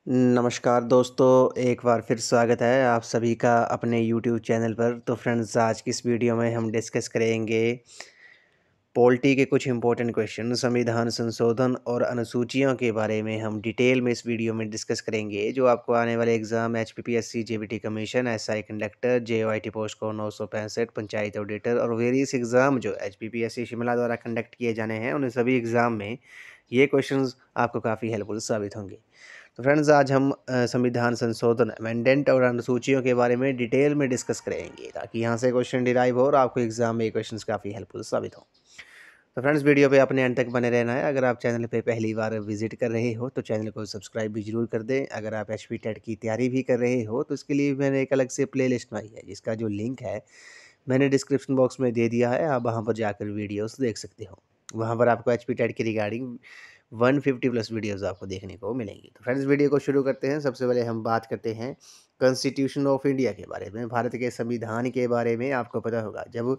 नमस्कार दोस्तों, एक बार फिर स्वागत है आप सभी का अपने यूट्यूब चैनल पर। तो फ्रेंड्स, आज की इस वीडियो में हम डिस्कस करेंगे पॉलिटी के कुछ इंपॉर्टेंट क्वेश्चन, संविधान संशोधन और अनुसूचियों के बारे में हम डिटेल में इस वीडियो में डिस्कस करेंगे, जो आपको आने वाले exam HPPSC JBT commission, SI conductor, JOIT post को 965, पंचायत ऑडिटर और वेरियस एग्जाम जो HPPSC शिमला द्वारा कंडक्ट किए जाने हैं, उन सभी एग्जाम में ये क्वेश्चंस आपको काफ़ी हेल्पफुल साबित होंगे। तो फ्रेंड्स, आज हम संविधान संशोधन अमेंडेंट और अनुसूचियों के बारे में डिटेल में डिस्कस करेंगे, ताकि यहाँ से क्वेश्चन डिराइव हो और आपको एग्जाम में ये क्वेश्चंस काफ़ी हेल्पफुल साबित हों। तो फ्रेंड्स, वीडियो पे अपने अंत तक बने रहना है। अगर आप चैनल पे पहली बार विजिट कर रहे हो तो चैनल को सब्सक्राइब भी जरूर कर दें। अगर आप HP टेट की तैयारी भी कर रहे हो तो इसके लिए मैंने एक अलग से प्लेलिस्ट बनाई है, जिसका जो लिंक है मैंने डिस्क्रिप्शन बॉक्स में दे दिया है। आप वहाँ पर जाकर वीडियोस देख सकते हो। वहाँ पर आपको HP टेट की रिगार्डिंग 150 प्लस वीडियोस आपको देखने को मिलेंगी। तो फ्रेंड्स, वीडियो को शुरू करते हैं। सबसे पहले हम बात करते हैं कॉन्स्टिट्यूशन ऑफ इंडिया के बारे में, भारत के संविधान के बारे में। आपको पता होगा, जब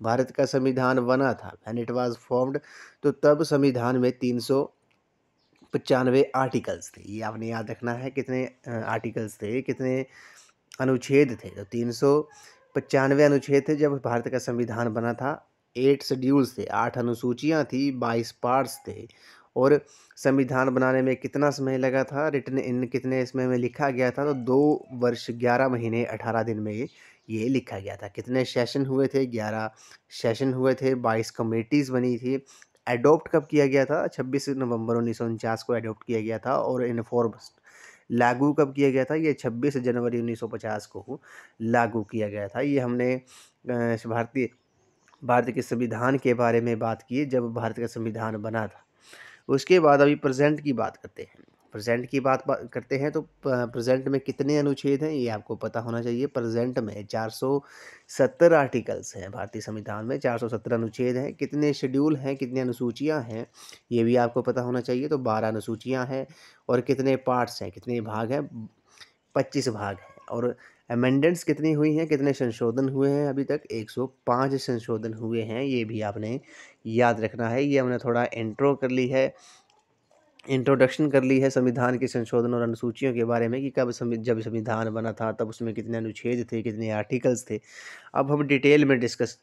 भारत का संविधान बना था, व्हेन इट वाज फॉर्म्ड, तो तब संविधान में 395 आर्टिकल्स थे। ये आपने याद रखना है, कितने आर्टिकल्स थे, कितने अनुच्छेद थे। तो 395 अनुच्छेद थे जब भारत का संविधान बना था। 8 शेड्यूल्स थे, 8 अनुसूचियाँ थी, 22 पार्ट्स थे। और संविधान बनाने में कितना समय लगा था, रिटन इन कितने इसमें में लिखा गया था, तो 2 वर्ष 11 महीने 18 दिन में ये लिखा गया था। कितने सेशन हुए थे, 11 सेशन हुए थे, 22 कमेटीज़ बनी थी। एडॉप्ट कब किया गया था? 26 नवंबर 1949 को एडॉप्ट किया गया था। और इन्फोर्स लागू कब किया गया था? ये 26 जनवरी 1950 को लागू किया गया था। ये हमने भारत के संविधान के बारे में बात की, जब भारत का संविधान बना था। उसके बाद अभी प्रेजेंट की बात करते हैं। प्रेजेंट की बात करते हैं तो प्रेजेंट में कितने अनुच्छेद हैं ये आपको पता होना चाहिए। प्रेजेंट में 470 आर्टिकल्स हैं भारतीय संविधान में, 470 अनुच्छेद हैं। कितने शेड्यूल हैं, कितनी अनुसूचियां हैं, ये भी आपको पता होना चाहिए। तो 12 अनुसूचियां हैं। और कितने पार्ट्स हैं, कितने भाग हैं? 25 भाग हैं। और अमेंडेंट्स कितनी हुई हैं, कितने संशोधन हुए हैं? अभी तक 105 संशोधन हुए हैं। ये भी आपने याद रखना है। ये हमने थोड़ा इंट्रोडक्शन कर ली है संविधान के संशोधन और अनुसूचियों के बारे में, कि जब संविधान बना था तब उसमें कितने अनुच्छेद थे, कितने आर्टिकल्स थे। अब हम डिटेल में डिस्कस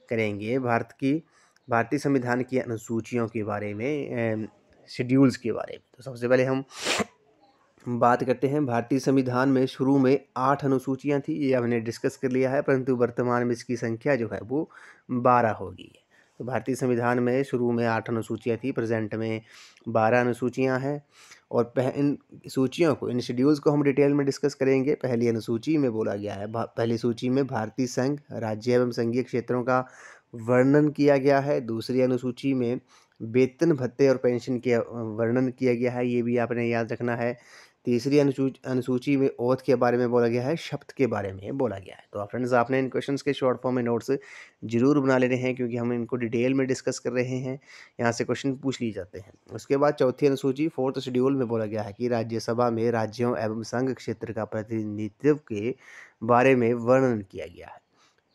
करेंगे भारतीय संविधान की अनुसूचियों के बारे में, शेड्यूल्स के बारे में। तो सबसे पहले हम बात करते हैं भारतीय संविधान में। शुरू में 8 अनुसूचियां थी, ये हमने डिस्कस कर लिया है, परंतु वर्तमान में इसकी संख्या जो है वो 12 हो गई है। तो भारतीय संविधान में शुरू में 8 अनुसूचियां थी, प्रेजेंट में 12 अनुसूचियां हैं। और इन सूचियों को, इन शेड्यूल्स को हम डिटेल में डिस्कस करेंगे। पहली अनुसूची में बोला गया है, पहली सूची में भारतीय संघ, राज्य एवं संघीय क्षेत्रों का वर्णन किया गया है। दूसरी अनुसूची में वेतन, भत्ते और पेंशन के वर्णन किया गया है, ये भी आपने याद रखना है। तीसरी अनुसूची में ओथ के बारे में बोला गया है, शपथ के बारे में बोला गया है। तो फ्रेंड्स, आपने इन क्वेश्चंस के शॉर्ट फॉर्म में नोट्स जरूर बना लेने हैं, क्योंकि हम इनको डिटेल में डिस्कस कर रहे हैं। यहाँ से क्वेश्चन पूछ लिए जाते हैं। उसके बाद चौथी अनुसूची, 4th शेड्यूल में बोला गया है कि राज्यसभा में राज्यों एवं संघ क्षेत्र का प्रतिनिधित्व के बारे में वर्णन किया गया है।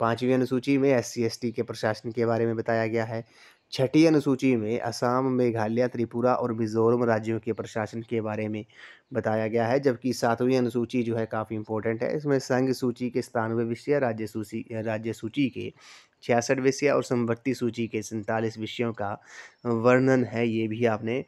5वीं अनुसूची में SC/ST के प्रशासन के बारे में बताया गया है। 6ठी अनुसूची में असम, मेघालय, त्रिपुरा और मिजोरम राज्यों के प्रशासन के बारे में बताया गया है। जबकि 7वीं अनुसूची जो है काफ़ी इंपॉर्टेंट है। इसमें संघ सूची के 97 विषय, राज्य सूची के 66 विषय और समवर्ती सूची के 47 विषयों का वर्णन है। ये भी आपने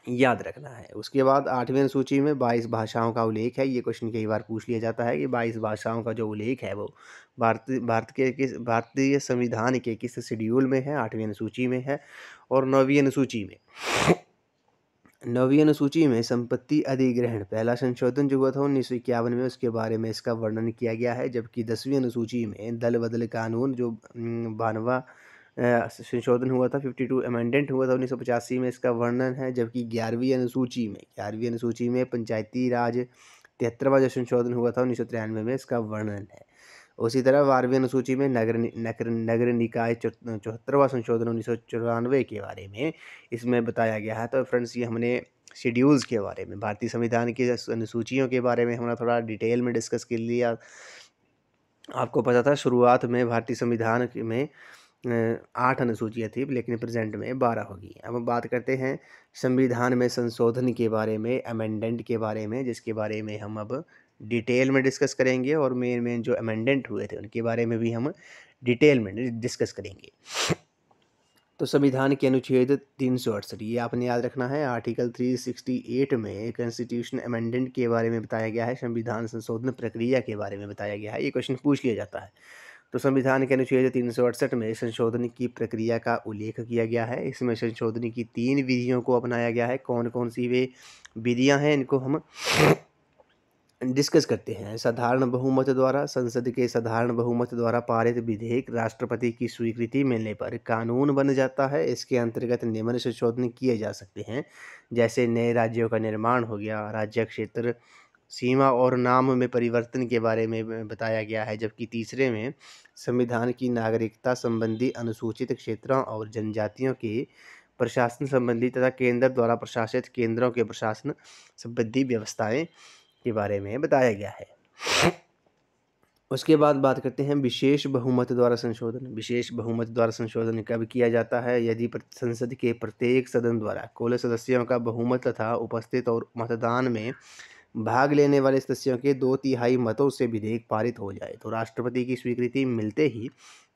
याद रखना है। उसके बाद 8वीं अनुसूची में 22 भाषाओं का उल्लेख है। ये क्वेश्चन कई बार पूछ लिया जाता है कि 22 भाषाओं का जो उल्लेख है वो भारतीय संविधान के किस शेड्यूल में है? 8वीं अनुसूची में है। और 9वीं अनुसूची में संपत्ति अधिग्रहण, पहला संशोधन जो हुआ था 1951 में, उसके बारे में इसका वर्णन किया गया है। जबकि 10वीं अनुसूची में दल बदल कानून, जो 92वां संशोधन हुआ था, 52 अमेंडेंट हुआ था 1985 में, इसका वर्णन है। जबकि 11वीं अनुसूची में पंचायती राज 73वां जो संशोधन हुआ था 1993 में, इसका वर्णन है। उसी तरह 12वीं अनुसूची में नगर निकाय 74वां संशोधन 1994 के बारे में इसमें बताया गया है। तो फ्रेंड्स, ये हमने शेड्यूल्स के बारे में, भारतीय संविधान की अनुसूचियों के बारे में हमने थोड़ा डिटेल में डिस्कस कर लिया। आपको पता था शुरुआत में भारतीय संविधान में 8 अनुसूचियाँ थी, लेकिन प्रेजेंट में 12 होगी। अब हम बात करते हैं संविधान में संशोधन के बारे में, अमेंडेंट के बारे में, जिसके बारे में हम अब डिटेल में डिस्कस करेंगे, और मेन जो अमेंडेंट हुए थे उनके बारे में भी हम डिटेल में डिस्कस करेंगे। तो संविधान के अनुच्छेद 368, ये आपने याद रखना है। आर्टिकल 368 में कॉन्स्टिट्यूशन अमेंडमेंट के बारे में बताया गया है, संविधान संशोधन प्रक्रिया के बारे में बताया गया है। ये क्वेश्चन पूछ लिया जाता है। तो संविधान के अनुच्छेद 368 में संशोधन की प्रक्रिया का उल्लेख किया गया है। इसमें संशोधन की 3 विधियों को अपनाया गया है। कौन कौन सी वे विधियाँ हैं, इनको हम डिस्कस करते हैं। साधारण बहुमत द्वारा, संसद के साधारण बहुमत द्वारा पारित विधेयक राष्ट्रपति की स्वीकृति मिलने पर कानून बन जाता है। इसके अंतर्गत निम्न संशोधन किए जा सकते हैं, जैसे नए राज्यों का निर्माण हो गया, राज्य क्षेत्र सीमा और नाम में परिवर्तन के बारे में बताया गया है। जबकि तीसरे में संविधान की नागरिकता संबंधी, अनुसूचित क्षेत्रों और जनजातियों के प्रशासन संबंधी तथा केंद्र द्वारा प्रशासित केंद्रों के प्रशासन संबंधी व्यवस्थाएं के बारे में बताया गया है। उसके बाद बात करते हैं विशेष बहुमत द्वारा संशोधन। विशेष बहुमत द्वारा संशोधन कब किया जाता है? यदि संसद के प्रत्येक सदन द्वारा कुल सदस्यों का बहुमत तथा उपस्थित और मतदान में भाग लेने वाले सदस्यों के 2/3 मतों से विधेयक पारित हो जाए, तो राष्ट्रपति की स्वीकृति मिलते ही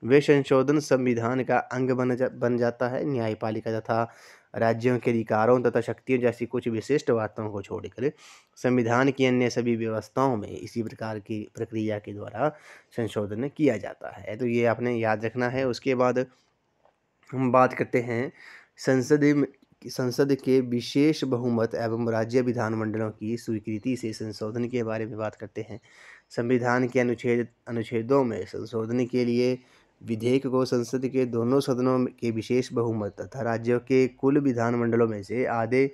वे संशोधन संविधान का अंग बन जाता है। न्यायपालिका तथा राज्यों के अधिकारों तथा शक्तियों जैसी कुछ विशिष्ट बातों को छोड़कर संविधान की अन्य सभी व्यवस्थाओं में इसी प्रकार की प्रक्रिया के द्वारा संशोधन किया जाता है। तो ये आपने याद रखना है। उसके बाद हम बात करते हैं संसद के विशेष बहुमत एवं राज्य विधानमंडलों की स्वीकृति से संशोधन के बारे में बात करते हैं। संविधान के अनुच्छेदों में संशोधन के लिए विधेयक को संसद के दोनों सदनों के विशेष बहुमत तथा राज्यों के कुल विधानमंडलों में से आधे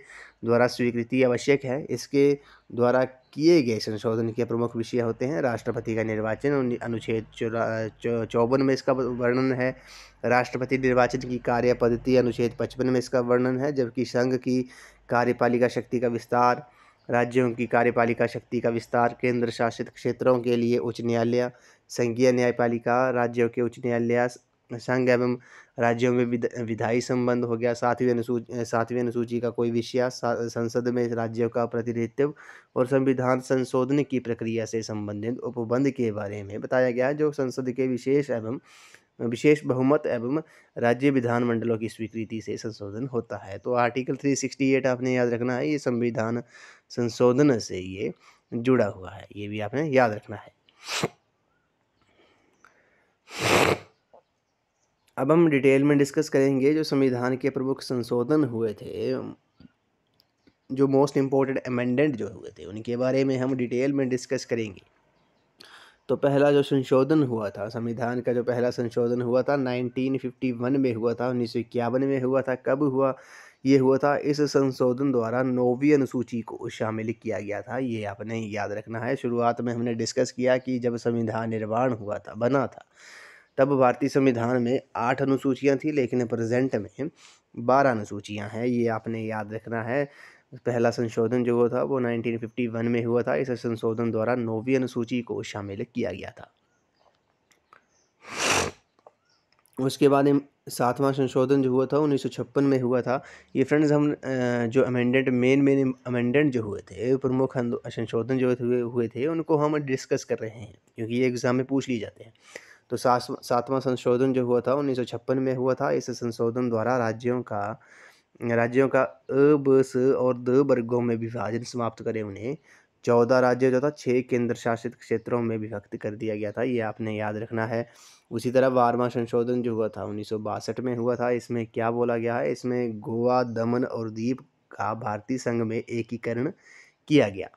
द्वारा स्वीकृति आवश्यक है। इसके द्वारा किए गए संशोधन के प्रमुख विषय होते हैं राष्ट्रपति का निर्वाचन, अनुच्छेद 54 में इसका वर्णन है। राष्ट्रपति निर्वाचन की कार्य पद्धति, अनुच्छेद 55 में इसका वर्णन है। जबकि संघ की कार्यपालिका शक्ति का विस्तार, राज्यों की कार्यपालिका शक्ति का विस्तार, केंद्र शासित क्षेत्रों के लिए उच्च न्यायालय, संघीय न्यायपालिका, राज्यों के उच्च न्यायालय, संघ एवं राज्यों में विधायी संबंध हो गया। 7वीं अनुसूची का कोई विषय, संसद में राज्यों का प्रतिनिधित्व और संविधान संशोधन की प्रक्रिया से संबंधित उपबंध के बारे में बताया गया, जो संसद के विशेष बहुमत एवं राज्य विधानमंडलों की स्वीकृति से संशोधन होता है। तो आर्टिकल 368 आपने याद रखना है, ये संविधान संशोधन से ये जुड़ा हुआ है, ये भी आपने याद रखना है। अब हम डिटेल में डिस्कस करेंगे जो संविधान के प्रमुख संशोधन हुए थे, जो मोस्ट इम्पोर्टेंट अमेंडेंट जो हुए थे, उनके बारे में हम डिटेल में डिस्कस करेंगे। तो पहला जो संशोधन हुआ था, संविधान का जो पहला संशोधन हुआ था 1951 में हुआ था, 1951 में हुआ था। कब हुआ? ये हुआ था, इस संशोधन द्वारा 9वीं अनुसूची को शामिल किया गया था। ये आपने याद रखना है। शुरुआत में हमने डिस्कस किया कि जब संविधान निर्माण हुआ था, बना था, तब भारतीय संविधान में 8 अनुसूचियाँ थी, लेकिन प्रेजेंट में 12 अनुसूचियाँ हैं। ये आपने याद रखना है। पहला संशोधन जो हुआ था वो 1951 में हुआ था। इस संशोधन द्वारा 9वीं अनुसूची को शामिल किया गया था। उसके बाद 7वां संशोधन जो हुआ था 1956 में हुआ था। ये फ्रेंड्स हम जो अमेंडेंट मेन अमेंडेंट जो हुए थे, प्रमुख संशोधन जो हुए थे, उनको हम डिस्कस कर रहे हैं, क्योंकि ये एग्जाम में पूछ लिए जाते हैं। तो 7वां संशोधन जो हुआ था 1956 में हुआ था। इस संशोधन द्वारा राज्यों का अ, ब, स और द वर्गों में विभाजन समाप्त करें उन्हें 14 राज्य तथा 6 केंद्र शासित क्षेत्रों में विभक्त कर दिया गया था। ये आपने याद रखना है। उसी तरह 12वां संशोधन जो हुआ था 1962 में हुआ था। इसमें क्या बोला गया है? इसमें गोवा, दमन और दीव का भारतीय संघ में एकीकरण किया गया।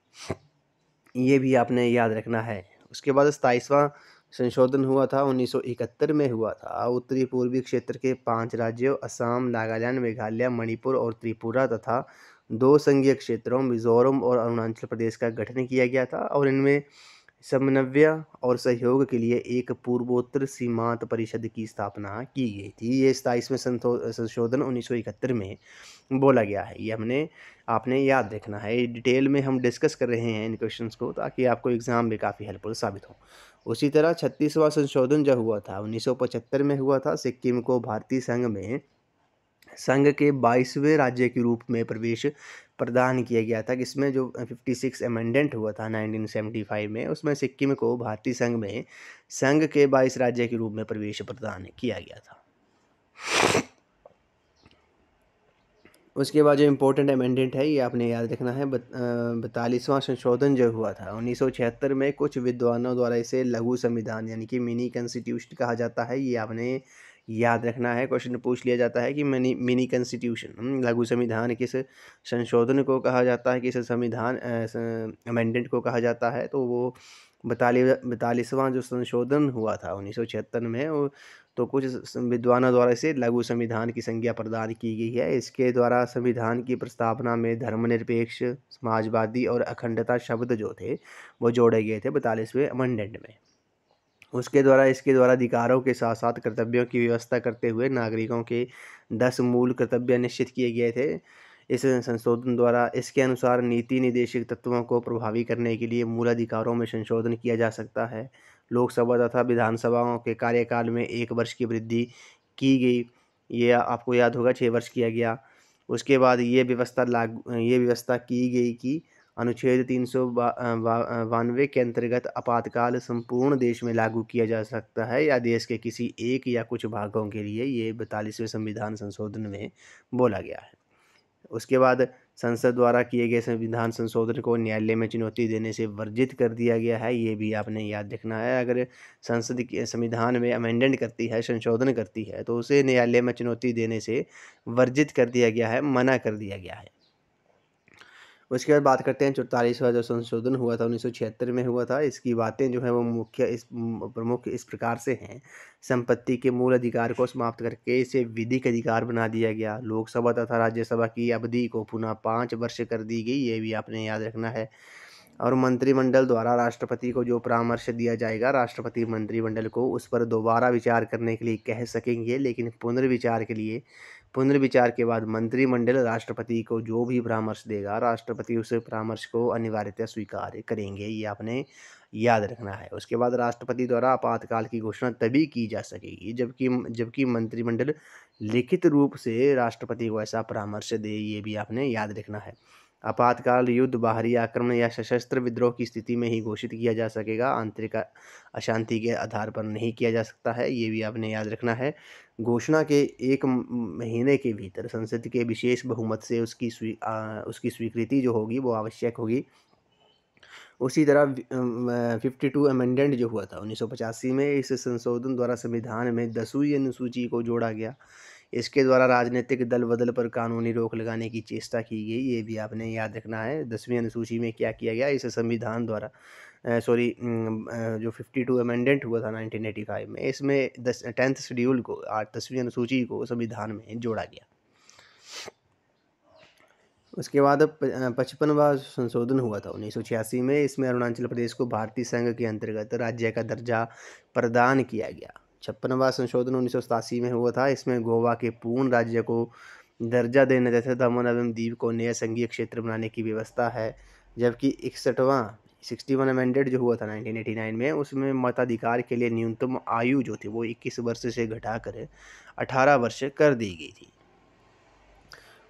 ये भी आपने याद रखना है। उसके बाद 27वां संशोधन हुआ था 1971 में हुआ था। उत्तरी पूर्वी क्षेत्र के 5 राज्यों असम, नागालैंड, मेघालय, मणिपुर और त्रिपुरा तथा 2 संघीय क्षेत्रों मिजोरम और अरुणाचल प्रदेश का गठन किया गया था। और इनमें समन्वय और सहयोग के लिए एक पूर्वोत्तर सीमांत परिषद की स्थापना की गई थी। ये 27वें संशोधन 1971 में बोला गया है। ये आपने याद रखना है। ये डिटेल में हम डिस्कस कर रहे हैं इन क्वेश्चंस को, ताकि आपको एग्ज़ाम में काफ़ी हेल्पफुल साबित हो। उसी तरह 36वां संशोधन जो हुआ था 1975 में हुआ था। सिक्किम को भारतीय संघ के 22वें राज्य के रूप में प्रवेश प्रदान किया गया था, जिसमें जो 56 अमेंडेंट हुआ था 1975 में, उसमें सिक्किम को भारतीय संघ के 22 राज्य के रूप में प्रवेश प्रदान किया गया था। उसके बाद जो इम्पोर्टेंट अमेंडेंट है ये आपने याद रखना है। 42वां संशोधन जो हुआ था 1976 में, कुछ विद्वानों द्वारा इसे लघु संविधान यानी कि मिनी कॉन्स्टिट्यूशन कहा जाता है। ये आपने याद रखना है। क्वेश्चन पूछ लिया जाता है कि मिनी कॉन्स्टिट्यूशन लघु संविधान किस संशोधन को कहा जाता है, किस संविधान अमेंडेंट को कहा जाता है। तो वो 42वां जो संशोधन हुआ था 1976 में, तो कुछ विद्वानों द्वारा इसे लघु संविधान की संज्ञा प्रदान की गई है। इसके द्वारा संविधान की प्रस्तावना में धर्मनिरपेक्ष, समाजवादी और अखंडता शब्द जो थे वो जोड़े गए थे 42वें अमेंडेंट में। इसके द्वारा अधिकारों के साथ साथ कर्तव्यों की व्यवस्था करते हुए नागरिकों के 10 मूल कर्तव्य निश्चित किए गए थे इस संशोधन द्वारा। इसके अनुसार नीति निर्देशक तत्वों को प्रभावी करने के लिए मूल अधिकारों में संशोधन किया जा सकता है। लोकसभा तथा विधानसभाओं के कार्यकाल में 1 वर्ष की वृद्धि की गई। ये आपको याद होगा 6 वर्ष किया गया। उसके बाद ये व्यवस्था की गई कि अनुच्छेद 392 के अंतर्गत आपातकाल संपूर्ण देश में लागू किया जा सकता है या देश के किसी एक या कुछ भागों के लिए। ये 42वें संविधान संशोधन में बोला गया है। उसके बाद संसद द्वारा किए गए संविधान संशोधन को न्यायालय में चुनौती देने से वर्जित कर दिया गया है। ये भी आपने याद रखना है। अगर संसद के संविधान में अमेंडेंट करती है, संशोधन करती है, तो उसे न्यायालय में चुनौती देने से वर्जित कर दिया गया है, मना कर दिया गया है। उसके बाद बात करते हैं 44वां जो संशोधन हुआ था 1976 में हुआ था। इसकी बातें जो है वो प्रमुख इस प्रकार से हैं। संपत्ति के मूल अधिकार को समाप्त करके इसे विधिक अधिकार बना दिया गया। लोकसभा तथा राज्यसभा की अवधि को पुनः 5 वर्ष कर दी गई। ये भी आपने याद रखना है। और मंत्रिमंडल द्वारा राष्ट्रपति को जो परामर्श दिया जाएगा, राष्ट्रपति मंत्रिमंडल को उस पर दोबारा विचार करने के लिए कह सकेंगे, लेकिन पुनर्विचार के बाद मंत्रिमंडल राष्ट्रपति को जो भी परामर्श देगा, राष्ट्रपति उस परामर्श को अनिवार्यतः स्वीकार करेंगे। ये आपने याद रखना है। उसके बाद राष्ट्रपति द्वारा आपातकाल की घोषणा तभी की जा सकेगी जबकि मंत्रिमंडल लिखित रूप से राष्ट्रपति को ऐसा परामर्श दे। ये भी आपने याद रखना है। आपातकाल युद्ध, बाहरी आक्रमण या सशस्त्र विद्रोह की स्थिति में ही घोषित किया जा सकेगा। आंतरिक अशांति के आधार पर नहीं किया जा सकता है। ये भी आपने याद रखना है। घोषणा के 1 महीने के भीतर संसद के विशेष बहुमत से उसकी स्वीकृति जो होगी वो आवश्यक होगी। उसी तरह 52 अमेंडेंट जो हुआ था 1985 में, इस संशोधन द्वारा संविधान में 10वीं अनुसूची को जोड़ा गया। इसके द्वारा राजनीतिक दल बदल पर कानूनी रोक लगाने की चेष्टा की गई। ये भी आपने याद रखना है। 10वीं अनुसूची में क्या किया गया, इस संविधान द्वारा जो 52 अमेंडेंट हुआ था 1985 में, इसमें 10th शेड्यूल को 10वीं अनुसूची को संविधान में जोड़ा गया। उसके बाद 55वां संशोधन हुआ था 1986 में। इसमें अरुणाचल प्रदेश को भारतीय संघ के अंतर्गत राज्य का दर्जा प्रदान किया गया। 56वां संशोधन 1987 में हुआ था। इसमें गोवा के पूर्ण राज्य को दर्जा देने तथा दमन एवं दीव को नया संघीय क्षेत्र बनाने की व्यवस्था है। जबकि 61 अमेंडेड जो हुआ था 1989 में, उसमें मताधिकार के लिए न्यूनतम आयु जो थी वो 21 वर्ष से घटाकर 18 वर्ष कर दी गई थी।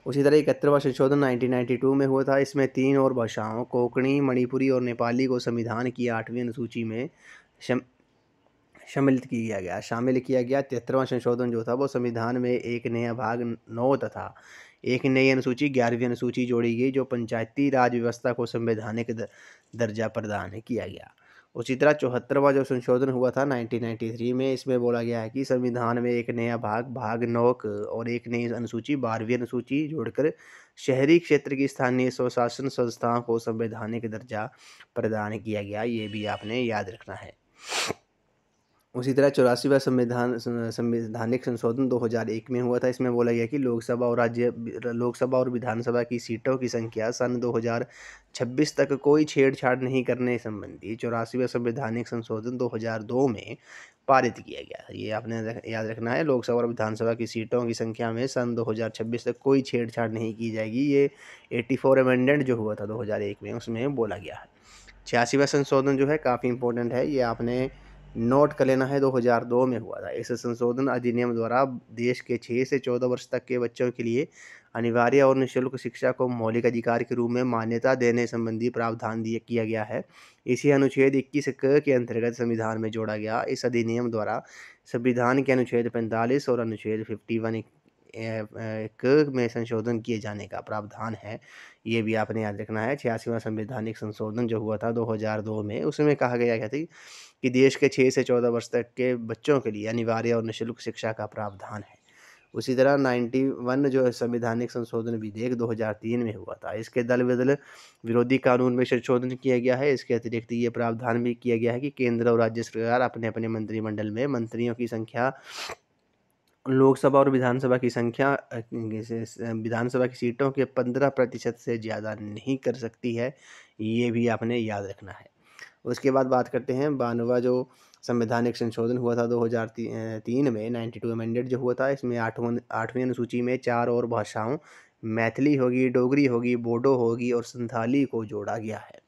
उसी तरह 71वां संशोधन 1992 में हुआ था। इसमें 3 और भाषाओं कोंकणी, मणिपुरी और नेपाली को संविधान की 8वीं अनुसूची में शामिल किया गया। 73वां संशोधन जो था वो संविधान में एक नया भाग 9 तथा एक नई अनुसूची 11वीं अनुसूची जोड़ी गई, जो पंचायती राज व्यवस्था को संवैधानिक दर्जा प्रदान किया गया। उसी तरह 74वां जो संशोधन हुआ था 1993 में, इसमें बोला गया है कि संविधान में एक नया भाग 9 और एक नई अनुसूची 12वीं अनुसूची जोड़कर शहरी क्षेत्र की स्थानीय स्वशासन संस्थाओं को संवैधानिक दर्जा प्रदान किया गया। ये भी आपने याद रखना है। उसी तरह 84वां संवैधानिक संशोधन 2001 में हुआ था। इसमें बोला गया कि लोकसभा और विधानसभा की सीटों की संख्या सन 2026 तक कोई छेड़छाड़ नहीं करने संबंधी 84वां संवैधानिक संशोधन 2002 में पारित किया गया। ये आपने याद रखना है, लोकसभा और विधानसभा की सीटों की संख्या में सन 2026 तक कोई छेड़छाड़ नहीं की जाएगी। ये 84 अमेंडमेंट जो हुआ था 2001 में, उसमें बोला गया है। 86वां संशोधन जो है काफ़ी इंपॉर्टेंट है, ये आपने नोट कर लेना है, 2002 में हुआ था। इस संशोधन अधिनियम द्वारा देश के 6 से 14 वर्ष तक के बच्चों के लिए अनिवार्य और निःशुल्क शिक्षा को मौलिक अधिकार के रूप में मान्यता देने संबंधी प्रावधान किया गया है। इसी अनुच्छेद 21 के अंतर्गत संविधान में जोड़ा गया। इस अधिनियम द्वारा संविधान के अनुच्छेद 45 और अनुच्छेद 51 में संशोधन किए जाने का प्रावधान है। ये भी आपने याद रखना है। 86वां संवैधानिक संशोधन जो हुआ था 2002 में, उसमें कहा गया था कि देश के 6 से 14 वर्ष तक के बच्चों के लिए अनिवार्य और निःशुल्क शिक्षा का प्रावधान है। उसी तरह 91 जो है संवैधानिक संशोधन विधेयक 2003 में हुआ था। इसके दल बदल विरोधी कानून में संशोधन किया गया है। इसके अतिरिक्त ये प्रावधान भी किया गया है कि केंद्र और राज्य सरकार अपने अपने मंत्रिमंडल में मंत्रियों की संख्या लोकसभा और विधानसभा की संख्या विधानसभा की सीटों के 15% से ज़्यादा नहीं कर सकती है। ये भी आपने याद रखना है। उसके बाद बात करते हैं 92वां जो संवैधानिक संशोधन हुआ था 2003 में, 92 अमेंडेड जो हुआ था। इसमें 8वीं अनुसूची में 4 और भाषाओं मैथिली होगी, डोगरी होगी, बोडो होगी और संथाली को जोड़ा गया है।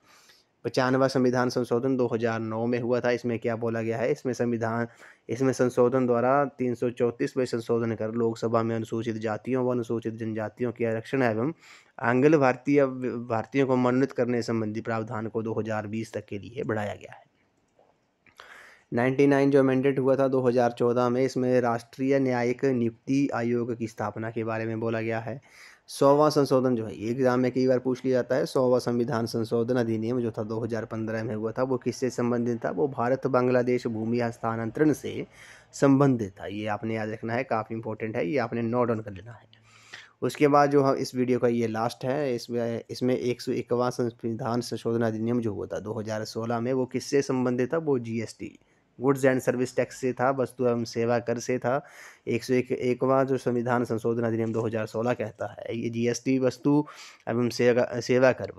95वां संविधान संशोधन 2009 में हुआ था। इसमें क्या बोला गया है, इसमें संशोधन द्वारा 334वें संशोधन कर लोकसभा में अनुसूचित जातियों व अनुसूचित जनजातियों के आरक्षण एवं आंग्ल भारतीयों को मनोनीत करने संबंधी प्रावधान को 2020 तक के लिए बढ़ाया गया है। 99 जो अमेंडेड हुआ था 2014 में, इसमें राष्ट्रीय न्यायिक नियुक्ति आयोग की स्थापना के बारे में बोला गया है। 100वां संशोधन जो है, ये एग्जाम में कई बार पूछ लिया जाता है। 100वां संविधान संशोधन अधिनियम जो था 2015 में हुआ था, वो किससे संबंधित था? वो भारत बांग्लादेश भूमि हस्तांतरण से संबंधित था। ये आपने याद रखना है, काफ़ी इंपॉर्टेंट है, ये आपने नोट डाउन कर लेना है। उसके बाद जो इस वीडियो का ये लास्ट है, इसमें 101वां संविधान संशोधन अधिनियम जो हुआ था 2016 में, वो किससे संबंधित था? वो GST goods and service tax से था, वस्तु एवं सेवा कर से था। 101वां जो संविधान संशोधन अधिनियम 2016 कहता है, ये जीएसटी वस्तु एवं सेवा कर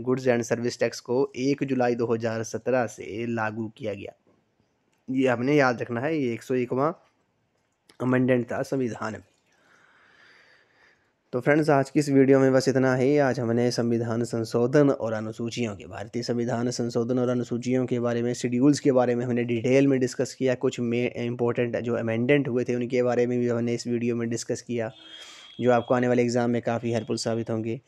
गुड्स एंड सर्विस टैक्स को 1 जुलाई 2017 से लागू किया गया। ये आपने याद रखना है, ये 101वां अमेंडमेंट था संविधान में। तो फ्रेंड्स, आज की इस वीडियो में बस इतना ही। आज हमने संविधान संशोधन और अनुसूचियों के भारतीय संविधान संशोधन और अनुसूचियों के बारे में, शेड्यूल्स के बारे में हमने डिटेल में डिस्कस किया। कुछ इंपॉर्टेंट जो अमेंडमेंट हुए थे उनके बारे में भी हमने इस वीडियो में डिस्कस किया, जो आपको आने वाले एग्ज़ाम में काफ़ी हेल्पफुल साबित होंगे।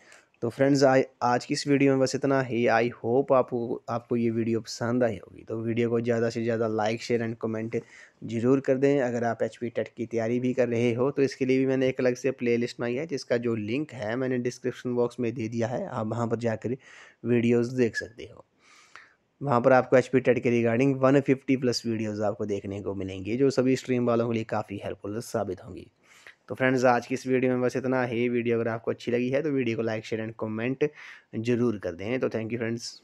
तो फ्रेंड्स, आज की इस वीडियो में बस इतना ही। आई होप आपको ये वीडियो पसंद आई होगी। तो वीडियो को ज़्यादा से ज़्यादा लाइक, शेयर एंड कमेंट ज़रूर कर दें। अगर आप HP टेट की तैयारी भी कर रहे हो तो इसके लिए भी मैंने एक अलग से प्लेलिस्ट बनाई है, जिसका जो लिंक है मैंने डिस्क्रिप्शन बॉक्स में दे दिया है। आप वहाँ पर जाकर वीडियोज़ देख सकते हो। वहाँ पर आपको HP टेट के रिगार्डिंग 150+ वीडियोज़ आपको देखने को मिलेंगी, जो सभी स्ट्रीम वालों के लिए काफ़ी हेल्पफुल साबित होंगी। तो फ्रेंड्स, आज की इस वीडियो में बस इतना ही। वीडियो अगर आपको अच्छी लगी है तो वीडियो को लाइक, शेयर एंड कमेंट जरूर कर दें। तो थैंक यू फ्रेंड्स।